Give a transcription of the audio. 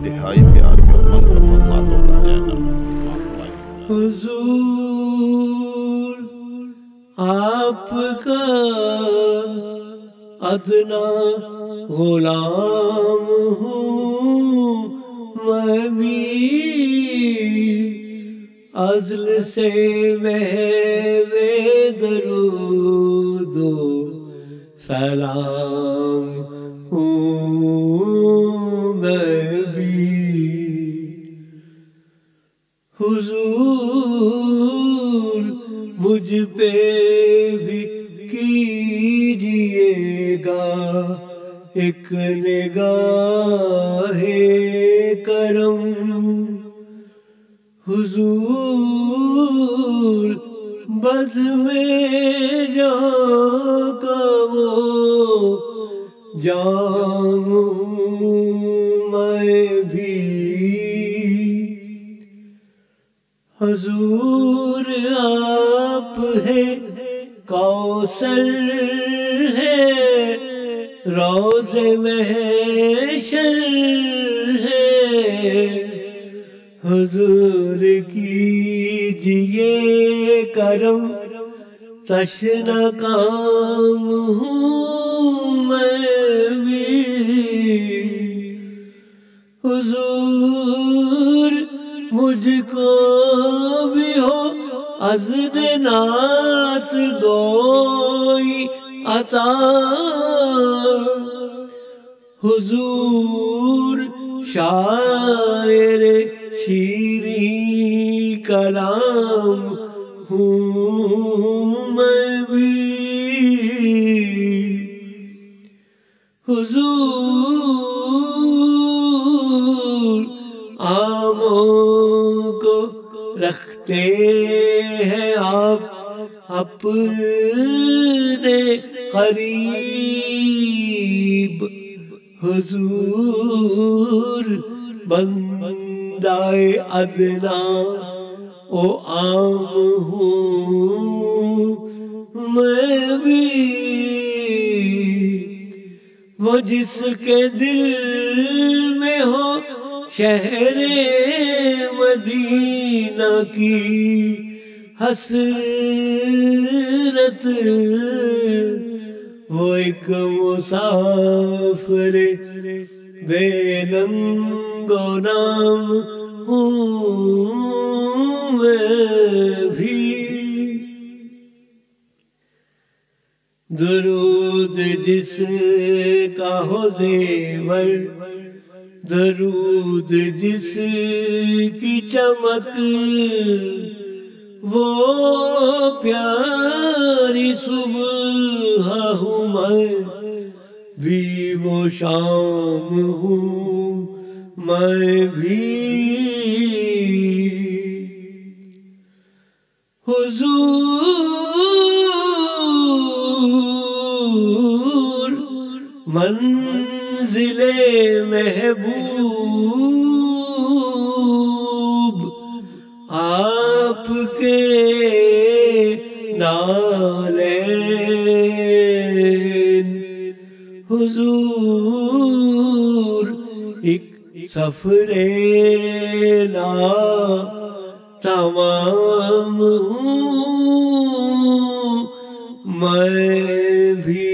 انتہائی پیاری اور من پسند باتوں کا چینل حضور آپ کا ادنا غلام ہوں میں بھی، ازل سے محو درود و سلام ہوں میں بھی۔ حضور مجھ پہ بھی کیجئے گا ایک نگاہ کرم، حضور بزم جاں کا وہ جام ہوں میں بھی۔ حضور آپ ہے کوثر ہے، روض محشر ہے، حضور کیجئے کرم تشنہ کام ہوں میں بھی۔ حضور مجھ کو بھی ہو عزم نعت گوئی عطا، حضور شاعر شیریں کلام ہوں میں بھی۔ حضور عاموں کو رکھتے ہیں آپ اپنے قریب، حضور بندہ ادنا او عام ہوں میں بھی۔ وہ جس کے دل میں ہو شہر مدینہ کی حسرت، وہ ایک مسافر بے ننگ و نام ہوں میں بھی۔ درود جس کا ہو زیور، درود جس کی چمک، وہ پیاری صبح ہوں میں بھی، وہ شام ہوں میں بھی۔ حضور منزل محبوب آپ کے نالین، حضور ایک سفر لا تمام ہوں میں بھی۔